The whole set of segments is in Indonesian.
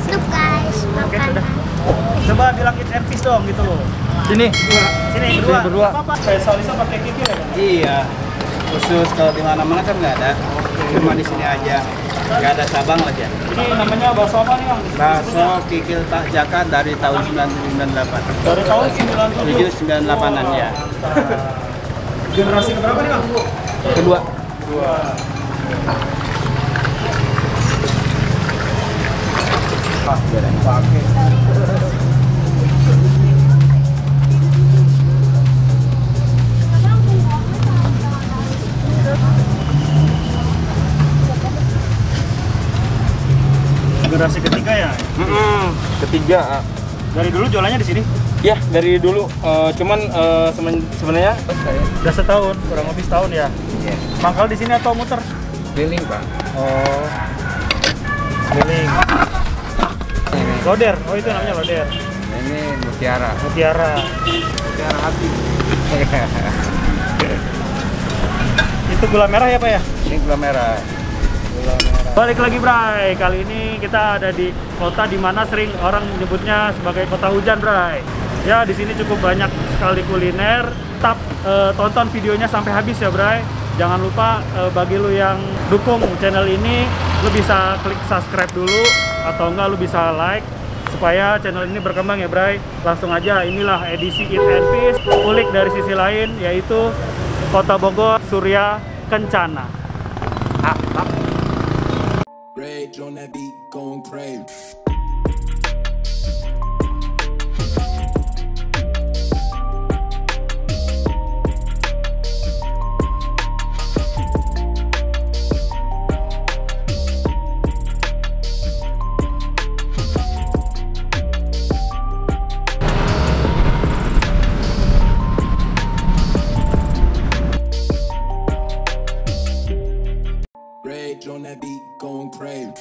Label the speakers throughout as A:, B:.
A: tutup guys makanan.
B: Coba bilang eat and peace dong gitu.
C: Sini.
B: Sini berdua. Apa? Kayak Salisa pakai kikil ya kan?
D: Iya. Khusus kalau di mana-mana kan nggak ada. Cuma di sini aja. Nggak ada cabang aja.
B: Ini namanya bakso apa nih Bang?
D: Bakso kikil tak jaka dari tahun 1998.
B: Dari tahun 97.
D: 98-an ya.
B: Generasi keberapa nih Bang?
D: Kedua.
B: Pakai. Generasi ketiga ya?
C: Ketiga.
B: Dari dulu jualannya di sini?
C: Ya, dari dulu. Cuman sebenarnya
B: Udah setahun, kurang lebih setahun ya?
D: Iya.
B: Mangkal di sini atau muter?
D: Keliling, Pak.
B: Oh, keliling. Loder, oh itu namanya loder.
D: Ini mutiara.
B: Mutiara.
D: Mutiara hati.
B: Itu gula merah ya Pak ya?
D: Ini gula merah.
B: Balik lagi Bray, kali ini kita ada di kota dimana sering orang menyebutnya sebagai kota hujan Bray. Ya di sini cukup banyak sekali kuliner. Tetap tonton videonya sampai habis ya Bray. Jangan lupa bagi lu yang dukung channel ini, lu bisa klik subscribe dulu atau enggak lu bisa like supaya channel ini berkembang ya Bray. Langsung aja, inilah edisi Eat and Peace, ulik dari sisi lain yaitu Kota Bogor, Surya Kencana.
E: Rage on that beat, going crazy. Rage on that beat, going crazy.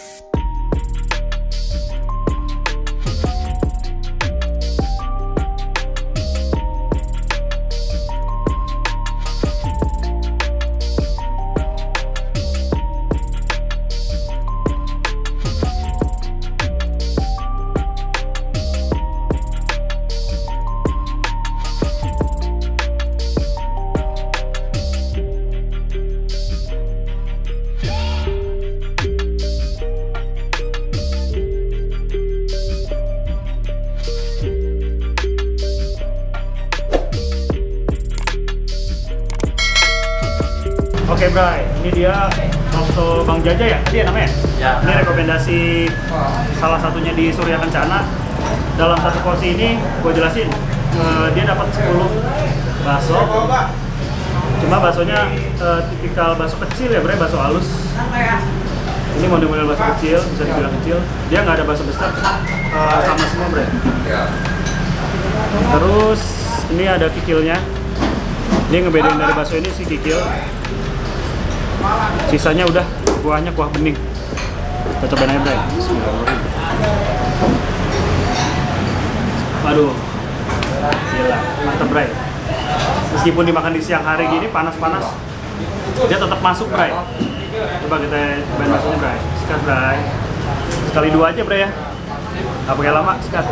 B: Oke Bray, ini dia bakso Bang Jaja ya? Dia namanya?
C: Ya.
B: Ini rekomendasi salah satunya di Surya Kencana. Dalam satu porsi ini, gue jelasin, dia dapat 10 bakso. Cuma baksonya tipikal bakso kecil ya Bray, bakso halus. Ini model-model bakso kecil, bisa dibilang kecil. Dia nggak ada bakso besar, sama semua Bray. Terus ini ada kikilnya. Dia ngebedain dari bakso ini si kikil. Sisanya udah kuahnya kuah bening. Kita cobain aja Bray. Bismillahirrahmanirrahim. Aduh, gila, mantap Bray. Meskipun dimakan di siang hari gini panas-panas, dia tetap masuk Bray. Coba kita cobain baksonya Bray. Sikat Bray. Sekali dua aja Bray ya. Gak pakai lama, sikat.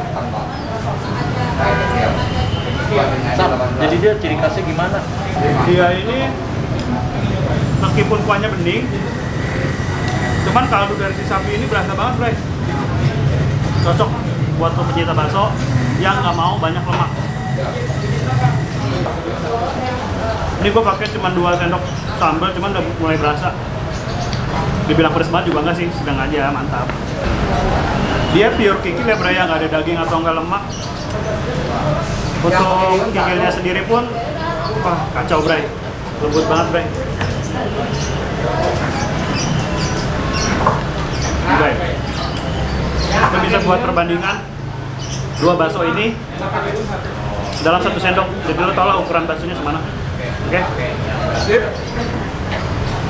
C: Jadi dia ciri khasnya gimana?
B: Dia ini meskipun kuahnya bening, cuman kaldu dari si sapi ini berasa banget Bray. Cocok buat pecinta bakso yang nggak mau banyak lemak. Ini gue pakai cuma 2 sendok sambal, cuman udah mulai berasa. Dibilang pedes banget juga nggak sih, sedang aja, mantap. Dia pure kikil ya Bray, nggak ada daging atau nggak lemak. Untuk kikilnya sendiri pun, wah kacau Bray, lembut banget Bray. Bray, kita bisa buat perbandingan 2 bakso ini dalam 1 sendok. Jadi lo tau lah ukuran baksonya semana. Oke?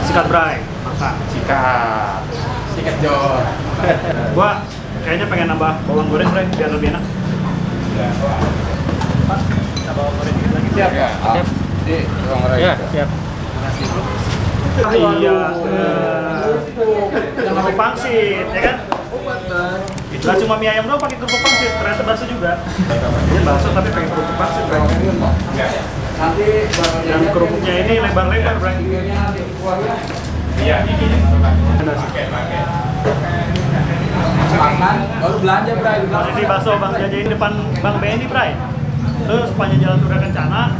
B: Sikat Bray, makan.
D: Sikat Jor.
B: Gua kayaknya pengen nambah bawang goreng Bray, biar lebih enak. Pak, kita bawang goreng dikit lagi. Siap.
D: Siap.
C: Ya, siap.
B: Makasih bro. Iya, jangan lupa pangsit, ya kan? Gak cuma mie ayam doang pakai kerupuk pangsit, ternyata bakso juga. Ini bakso tapi pakai kerupuk pangsit, Bray. Yang kerupuknya ini lebar-lebar, Bray. Iya.
D: Makan, baru belanja, Bray.
B: Posisi bakso Bang jajain depan Bang Benny, Bray. Terus sepanjang Jalan Surya Kencana,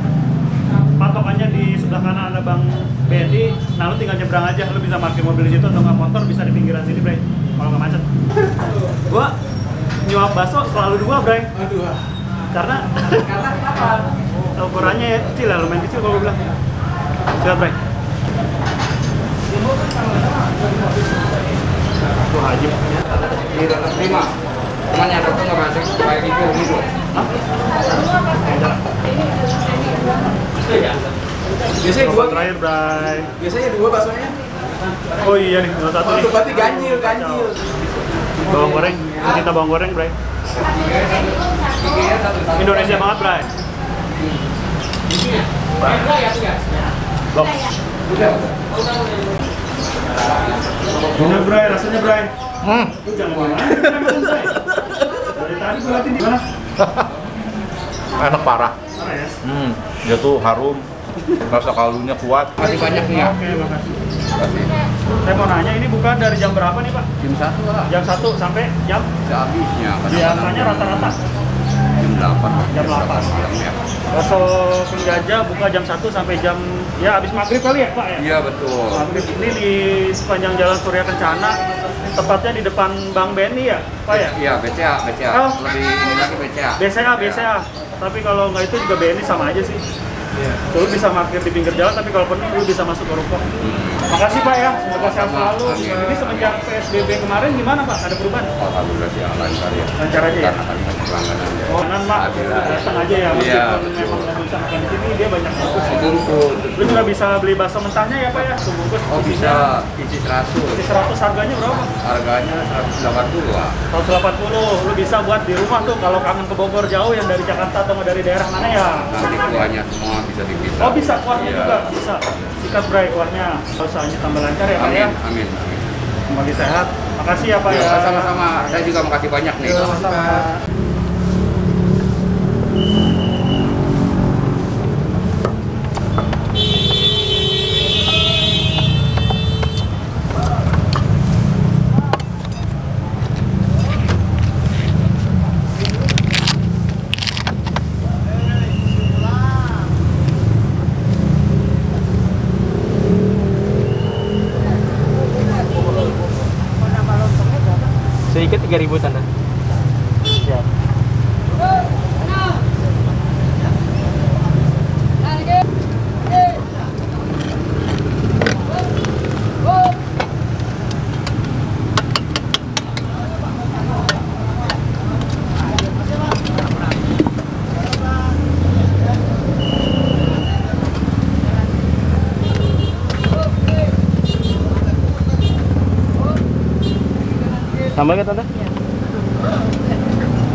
B: patokannya di sebelah kanan ada Bang Benny. Nah, lu tinggal nyebrang aja, lu bisa parkir mobil di situ atau nggak motor bisa di pinggiran sini, Bray. Kalau nggak macet. Gua nyuap bakso selalu 2, Bray. Karena apa? Ukurannya ya kecil lah, lumayan kecil kalau gue bilang. Siap, Bray. Tuh Haji.
D: Ini dalam 5. Cuman yang satu nggak masuk kayak gitu.
B: Hah?
D: Biasanya
B: Coba terakhir, Bray.
D: Biasanya 2 baksonya.
B: Oh iya nih, 1 nih.
D: Berarti ganjil.
B: Bawang goreng, kita bawang goreng, Bray. Indonesia banget, Bray. Blok. Gimana, Bray? Rasanya, Bray? Lu jangan gimana, Bray. Dari tadi gue liatin gimana?
F: Enak parah.
B: Parah ya?
F: Dia tuh harum, rasa kaldunya kuat.
D: Masih banyak nih ya.
B: Oke, makasih. Saya mau nanya, ini buka dari jam berapa nih, Pak?
D: Jam 1 lah.
B: Jam 1 sampai jam?
D: Habisnya.
B: Biasanya rata-rata?
D: Jam 8.
B: Jam 8.
D: Ya.
B: Bakso Penjajah buka jam 1 sampai jam, ya habis maghrib kali ya, Pak ya?
D: Iya betul.
B: Maghrib ini di sepanjang Jalan Surya Kencana, tepatnya di depan Bang Benny ya, Pak ya?
D: Iya, BCA.
B: Oh.
D: Lebih ini lagi BCA.
B: BCA. Tapi kalau nggak itu juga BNI sama aja sih. Lu bisa parkir di pinggir jalan, tapi kalau penuh lu bisa masuk ke ruko. Makasih, Pak ya, semoga sehat selalu. Ini semenjak PSBB kemarin gimana, Pak? Ada perubahan?
D: Alhamdulillah sih lancar ya.
B: Lancar aja ya?
D: Karena kami mau pelangganan ya.
B: Oh, Pak, datang aja ya, meskipun memang nggak bisa makan di sini, dia banyak bungkus.
D: Bungkus.
B: Lu juga bisa beli bakso mentahnya ya, Pak ya? Bungkus.
D: Oh bisa, isi 100.
B: Isi 100 harganya berapa?
D: Harganya 180 lah.
B: 180, lu bisa buat di rumah tuh kalau kangen ke Bogor jauh yang dari Jakarta atau dari daerah mana ya?
D: Nanti kuahnya semua bisa dipisah.
B: Oh bisa, kuahnya
D: Iya.
B: juga bisa. Sikat, Bray, kuahnya. Usahanya tambah lancar ya, Pak ya?
D: Amin.
B: Semoga sehat. Makasih ya, Pak ya.
D: Ya, sama-sama. Saya juga makasih banyak nih.
B: Sama-sama.
C: Sedikit 3.000 tanda.
B: Siap.
C: Tambah nggak tanda?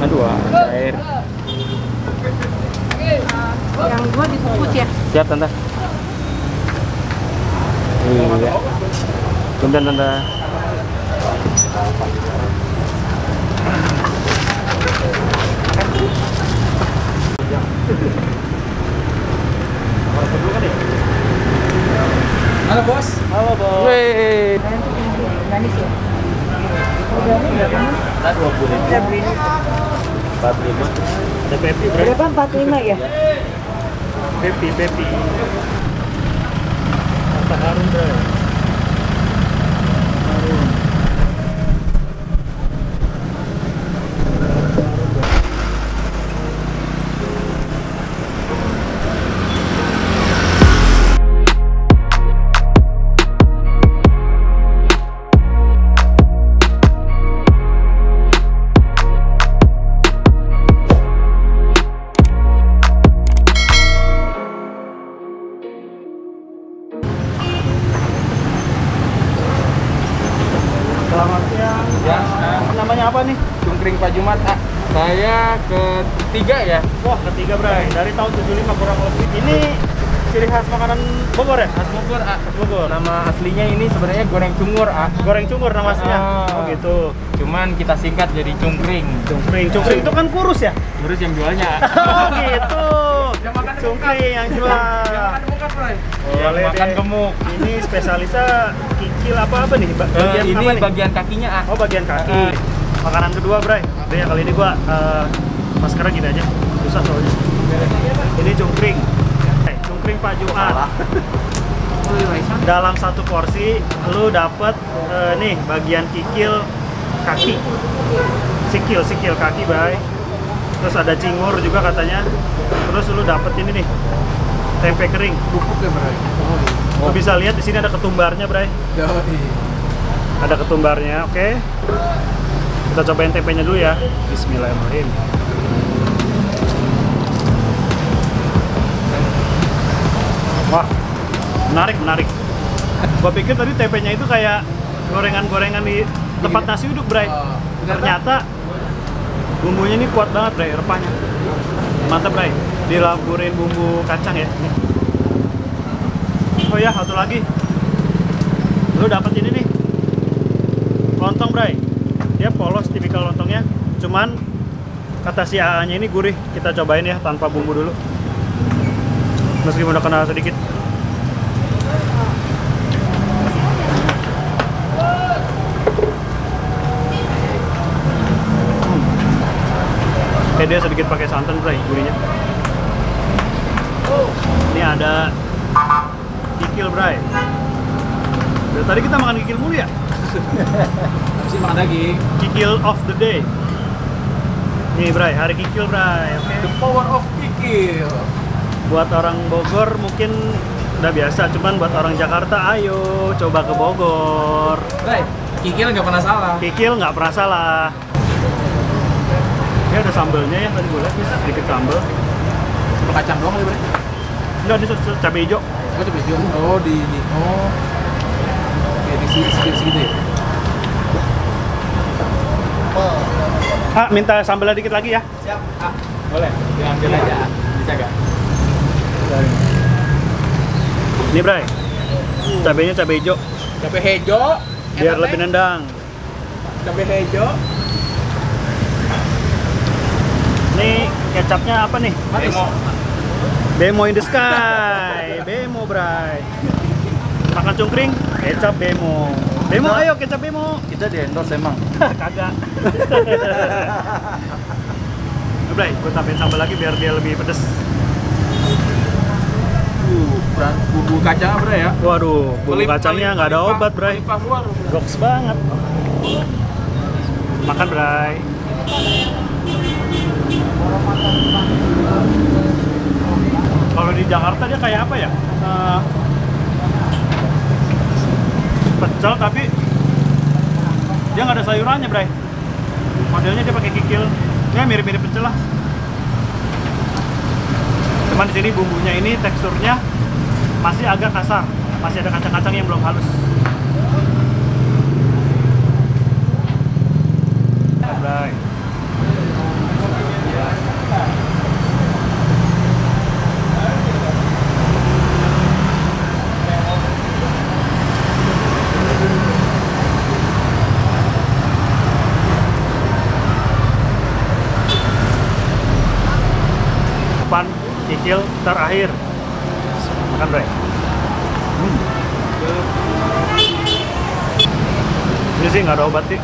C: Aduh, air.
A: Yang 2 dikukus ya.
C: Siap tanda. Iya. Kemudian tanda.
D: Halo bos.
B: Halo, Bos.
C: Wih.
A: Manis ya.
B: Ada 20.000. 45. Ada Pepi, Bray.
A: Berapa? 45 ya?
B: Pepi. Harta Karun, Bray. Karun. Selamat siang.
C: Ya.
B: Namanya apa nih?
C: Cungkring Pak Jumat. Saya ketiga ya.
B: Wah, ketiga, Bray. Dari tahun 75 kurang lebih. Ini ciri khas makanan Bogor ya?
C: Khas Bogor, A.
B: Bogor.
C: Nama aslinya ini sebenarnya goreng cungur, A.
B: Goreng cungur nama aslinya.
C: Ah.
B: Oh gitu.
C: Cuman kita singkat jadi cungkring.
B: Cungkring itu kan kurus ya?
C: Terus yang jualnya, A.
B: Oh gitu.
C: Yang makan
B: Cungkring yang jual.
C: Yang
B: Boleh
C: makan
B: deh.
C: gemuk.
B: Ini spesialisnya kikil apa nih? Bagian
C: Ini
B: apa nih?
C: bagian kakinya, A.
B: Oh bagian kaki. Makanan kedua, Bray. Ya kali ini gua maskernya gini aja. Susah soalnya. Ini cungkring. Cungkring Pak Jumat. Dalam satu porsi lu dapet nih bagian kikil kaki. Sikil kaki, Bray. Terus ada cingur juga katanya. Terus lu dapet ini nih. Tempe kering.
C: Bubuk ya, Bray.
B: Lu bisa lihat di sini ada ketumbarnya, Bray. Ada ketumbarnya, oke. Kita cobain tempenya dulu ya. Bismillahirrahmanirrahim. Wah, menarik. Gua pikir tadi tempenya itu kayak gorengan-gorengan di tempat nasi uduk, Bray. Ternyata bumbunya ini kuat banget, Bray, rempahnya. Mantap, Bray. Dilaburin bumbu kacang ya. Nih. Oh ya, satu lagi. Lu dapet ini nih. Lontong, Bray. Dia polos tipikal lontongnya, cuman kata si AA-nya ini gurih. Kita cobain ya tanpa bumbu dulu. Meskipun udah kena sedikit. Dia sedikit pakai santan, Bray, gurihnya. Ini ada kikil, Bray. Dari tadi kita makan kikil mulu ya?
C: Habis makan daging.
B: Kikil of the day. Nih, Bray, hari kikil, Bray. Oke.
C: The power of kikil.
B: Buat orang Bogor mungkin udah biasa, cuman buat orang Jakarta, ayo coba ke Bogor.
C: Bray, kikil nggak pernah salah.
B: Kikil nggak pernah salah. Ini ada sambelnya ya, tadi gue lihat sedikit sambel.
C: Cuma kacang doang ya, Bray?
B: Enggak, ini cabai hijau.
C: Oh, cabai hijau. Oh, di oh. Oke, di segitu ya.
B: Ah, minta sambelnya dikit lagi ya.
C: Siap, A. Boleh. Diambil aja, A. Bisa nggak?
B: Ini, Bray. Cabainya cabai hijau.
C: Cabai hijau.
B: Biar lebih nendang.
C: Cabai hijau.
B: Ini kecapnya apa nih?
C: Bemo.
B: Bemo in the sky. Bemo, Bray. Makan cungkring, kecap bemo. Bemo, ayo kecap bemo.
F: Kita di endorse emang.
B: Kagak. Bray, gue tambahin sambal lagi biar dia lebih pedes.
C: Bumbu kacang, Bray ya.
B: Waduh, bumbu kacangnya nggak ada obat, Bray.
C: Melimpah luar.
B: Goks banget. Makan, Bray. Kalau di Jakarta dia kayak apa ya? Pecel tapi dia nggak ada sayurannya, Bray. Modelnya dia pakai kikil. Ya mirip-mirip pecel lah. Cuman di sini bumbunya ini teksturnya masih agak kasar, masih ada kacang-kacang yang belum halus. Bray. Pan kikil terakhir. Makan, Bray. Ini sih nggak ada obat sih.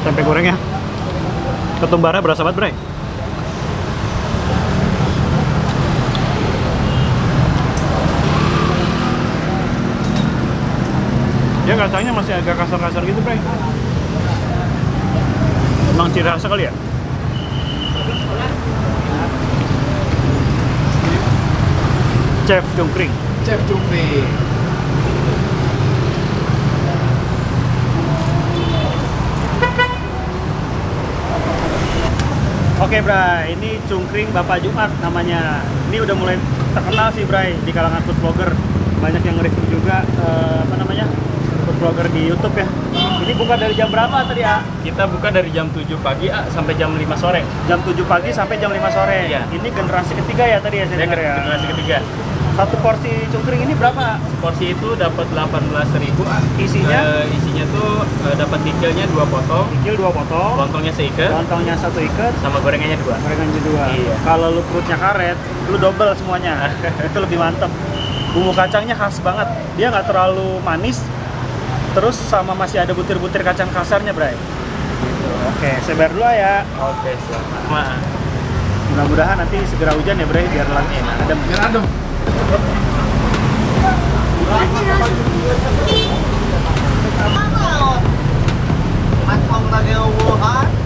B: Tempe gorengnya. Ketumbarnya berasa banget, Bray. Dia kacangnya masih agak kasar-kasar gitu, Bray. Emang ciri khasnya kali ya? Chef Cungkring.
C: Chef Cungkring.
B: Oke, Bray, ini Cungkring Bapak Jumat namanya. Ini udah mulai terkenal sih, Bray, di kalangan food blogger. Banyak yang nge-review juga food blogger di YouTube ya. Ini buka dari jam berapa tadi, A?
C: Kita buka dari jam 7 pagi, A, sampai jam 5 sore.
B: Jam 7 pagi sampai jam 5 sore.
C: Iya.
B: Ini generasi ketiga ya tadi ya saya dengar ya.
C: Generasi ketiga.
B: Satu porsi cungkring ini berapa?
G: Porsi itu dapat 18.000.
B: Isinya?
G: Isinya tuh dapat dikilnya 2 potong,
B: Kikil 2 potong,
G: lontongnya seikat,
B: lontongnya 1 ikat,
G: sama gorengannya 2.
B: gorengannya 2.
G: Iya.
B: Kalau lu perutnya karet, lu double semuanya. Itu lebih mantep. Bumbu kacangnya khas banget. Dia nggak terlalu manis. Terus sama masih ada butir-butir kacang kasarnya, Bray. Gitu. Oke, saya bayar dulu ya.
G: Oke, selamat.
B: Mudah-mudahan nanti segera hujan ya, Bray, biar langit adem.
C: Biar adem.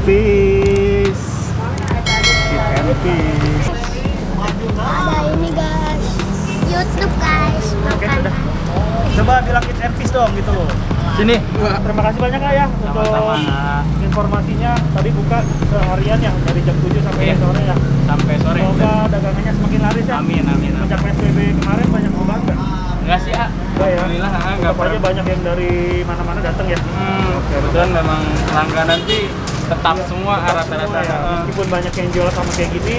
B: Peace. Eat and peace.
H: Ada ini guys, YouTube guys,
B: Oke,
H: makan.
B: udah. Coba bilang eat and peace dong gitu loh.
G: Sini.
B: Terima kasih banyak Kak ya untuk
G: Sama-sama.
B: informasinya. Tadi buka seharian ya dari jam 7 sampai
G: Iya.
B: sore ya.
G: Sampai sore.
B: Semoga dagangannya semakin laris ya.
G: Amin, amin, amin.
B: Sejak PSBB kemarin banyak perubahan nggak?
G: Enggak sih, A.
B: Enggak ya.
G: Alhamdulillah, enggak
B: Tetap aja
G: pernah.
B: banyak yang dari mana-mana datang ya.
G: Kebetulan memang langganan sih tetap semua
B: Tetap
G: rata-rata.
B: semua ya. Meskipun banyak yang jual sama kayak gini,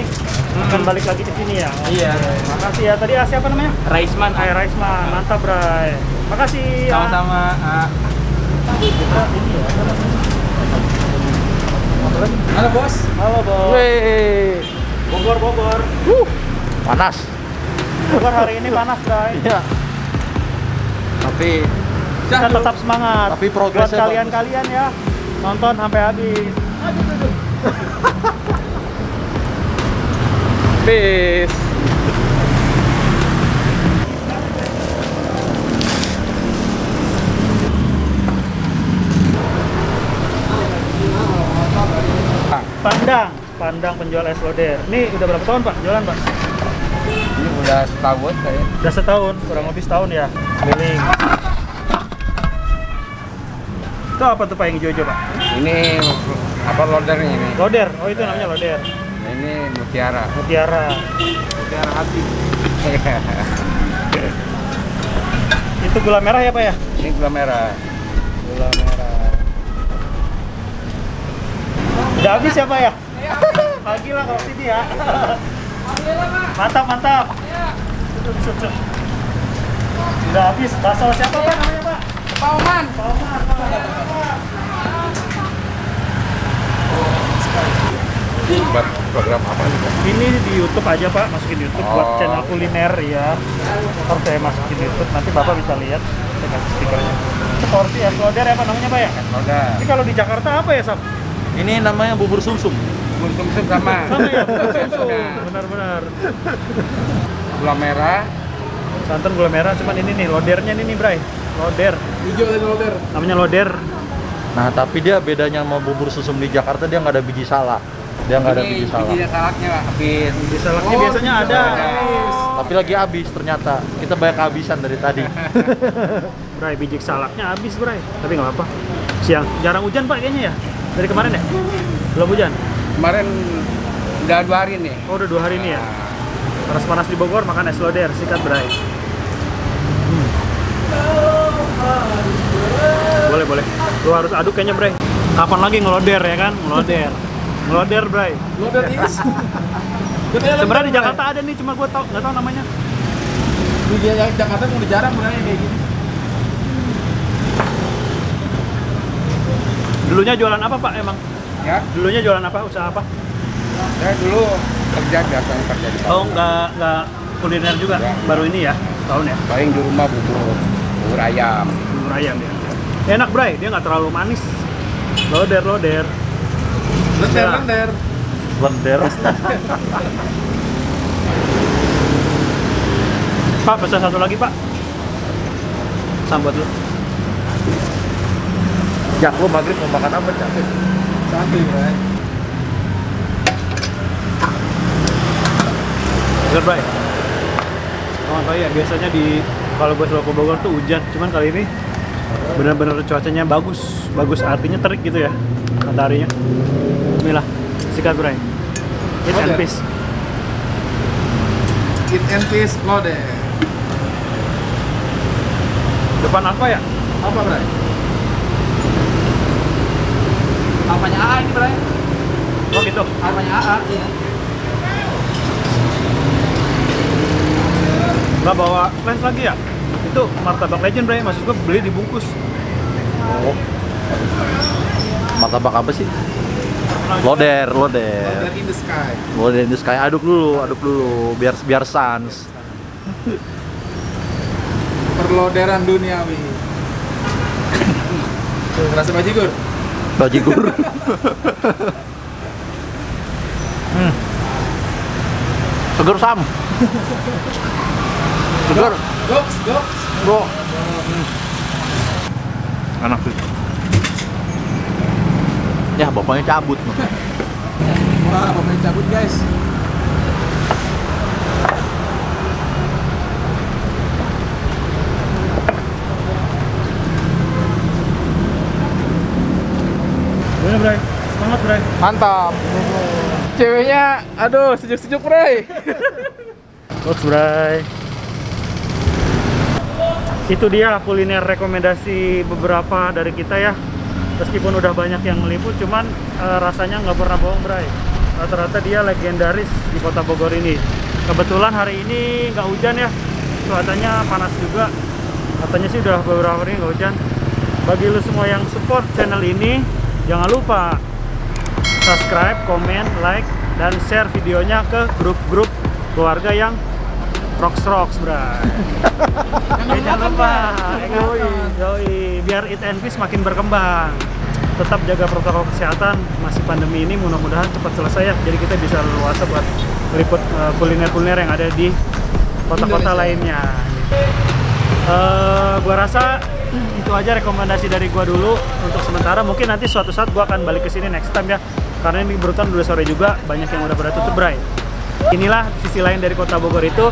B: akan balik lagi ke sini ya.
G: Iya.
B: Oke, makasih ya. Tadi siapa namanya?
G: Raisman, A.
B: Raisman. Mantap, Bray. Makasih. ya.
G: Sama-sama, A.
B: Kita ini ya.
C: Halo bos.
B: Halo, Bos.
F: Wih,
B: Bogor.
F: panas.
B: Bogor hari ini panas, Bray.
F: Iya. Tapi
B: Kita tetap semangat.
F: Tapi progresnya
B: buat kalian ya, nonton sampai habis.
F: peace.
B: Pandang penjual es loder. Ini udah berapa tahun Pak jualan Pak?
D: Ini udah setahun saya.
B: Udah setahun, kurang lebih setahun ya. Keliling. Itu apa tuh Pak yang hijau-hijau Pak?
D: Ini apa lodernya ini?
B: Loder. Oh itu namanya loder.
D: Ini mutiara.
B: Mutiara.
D: Mutiara hati.
B: Itu gula merah ya Pak ya?
D: Ini gula merah.
B: Gula merah. Udah habis ya Pak ya? Pagi lah kalau sini ya. Mantap. Cuk. Udah habis. Bakso siapa Pak namanya Pak? Pak Oman.
F: Buat program apa nih, Pak?
B: Ini di YouTube aja Pak, masukin YouTube buat
F: Oh.
B: channel kuliner ya. Ntar saya masukin YouTube, nanti Bapak bisa lihat. Saya kasih stikernya. Itu porsi es loder ya Pak namanya Pak ya?
D: Loder.
B: Ini kalau di Jakarta apa ya Sam?
F: Ini namanya bubur sumsum.
D: Buntung sup sama.
B: Sama ya, sumsum. Benar-benar.
D: Gula merah.
B: Santan gula merah, cuman ini nih lodernya nih Bray. Loder.
C: Hijau dan loder.
B: Namanya loder.
F: Nah, tapi dia bedanya sama bubur sumsum di Jakarta, dia nggak ada biji salak. Dia nggak ada biji salak.
D: Biji salaknya lah habis.
B: Di salaknya biasanya ada.
F: Tapi lagi habis ternyata. Kita banyak kehabisan dari tadi.
B: Bray, biji salaknya habis Bray. Tapi nggak apa-apa. Siang. Jarang hujan Pak kayaknya ya? Dari kemarin ya? Belum hujan?
D: Kemarin udah 2 hari nih.
B: Oh udah 2 hari ini ya? Panas-panas di Bogor makan es loder, sikat Bray. Boleh. Lu harus aduk kayaknya Bray. Kapan lagi ngeloder ya kan? Ngeloder Bray.
C: Loder is.
B: Sebenarnya di Jakarta ada nih, cuma gue nggak tahu namanya.
C: Di Jakarta udah jarang sebenarnya kayak gini.
B: Dulunya jualan apa Pak emang?
D: Ya,
B: Dulunya jualan apa? Usaha apa?
D: saya dulu kerja biasa kerja di
B: Oh nggak kuliner juga?
D: Nggak.
B: Baru ini ya? Tahun ya?
D: paling di rumah bubur ayam.
B: Bubur ayam ya. Enak Bray, dia nggak terlalu manis. Loder.
C: Lender.
F: Lender.
B: Pak, pesan satu lagi Pak. Sambal dulu.
F: Jak, lu maghrib mau makan apa, Jak?
C: Santai, Bray.
B: Bener Bray. Oh nggak ya, biasanya kalau gue selalu ke Bogor tuh hujan. Cuman kali ini bener-bener cuacanya bagus artinya terik gitu ya mataharinya. Bismillah, sikat Bray. Eat and
C: Loder.
B: peace.
C: Eat and peace loder.
B: Depan apa ya?
C: Apa, Bray?
G: Apanya AA ini, Bray?
B: Oh gitu.
G: Apanya AA? Iya.
C: Nggak bawa lens lagi ya? Itu martabak legend, Bray. Maksud gue beli dibungkus.
F: Oh. Martabak apa sih? Loder.
C: Loder in the sky.
F: Loder in the sky. Aduk dulu, biar sans.
C: Perloderan duniawi. Rasa bajigur.
F: Seger Sam. Seger.
C: Goks.
F: Bro. Enak sih. Ya, bapaknya cabut.
C: Wah, pemain cabut, guys.
B: Gimana, Bray? Semangat, Bray.
C: Mantap. Ceweknya, aduh, sejuk-sejuk, Bray.
B: Box, Bray. Itu dia kuliner rekomendasi beberapa dari kita ya. Meskipun udah banyak yang meliput, cuman rasanya nggak pernah bohong, Bray. Rata-rata dia legendaris di kota Bogor ini. Kebetulan hari ini nggak hujan ya, cuacanya panas juga. Katanya sih udah beberapa hari nggak hujan. Bagi lu semua yang support channel ini, jangan lupa subscribe, komen, like, dan share videonya ke grup-grup keluarga yang rocks, Bray. Jangan lupa, yoi, biar Eat and Peace makin berkembang. Tetap jaga protokol kesehatan, masih pandemi ini mudah-mudahan cepat selesai ya. Jadi kita bisa leluasa buat meliput kuliner-kuliner yang ada di kota-kota lainnya. Gua rasa itu aja rekomendasi dari gua dulu untuk sementara. Mungkin nanti suatu saat gua akan balik ke sini next time ya. Karena ini kebetulan udah sore juga, banyak yang udah pada tutup, Bray. Inilah sisi lain dari kota Bogor itu.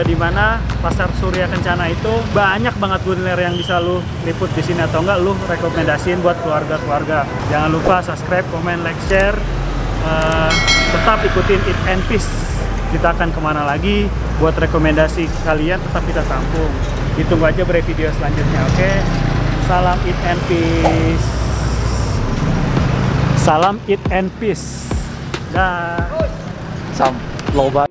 B: Di mana Pasar Surya Kencana itu banyak banget kuliner yang bisa lu liput di sini atau enggak lu rekomendasiin buat keluarga-keluarga. Jangan lupa subscribe, komen, like, share. Tetap ikutin Eat and Peace. Kita akan kemana lagi buat rekomendasi kalian, tetap kita tampung. Ditunggu aja Bray video selanjutnya, oke? Salam Eat and Peace. Salam Eat and Peace. Dah.
F: Sam loba.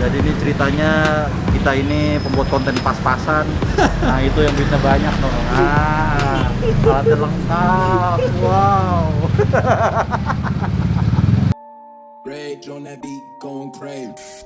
F: Jadi ini ceritanya kita ini pembuat konten pas-pasan. Nah itu yang duitnya banyak dong. Ah, alatnya lengkap. Wow.
E: Rage on that beat, going crazy.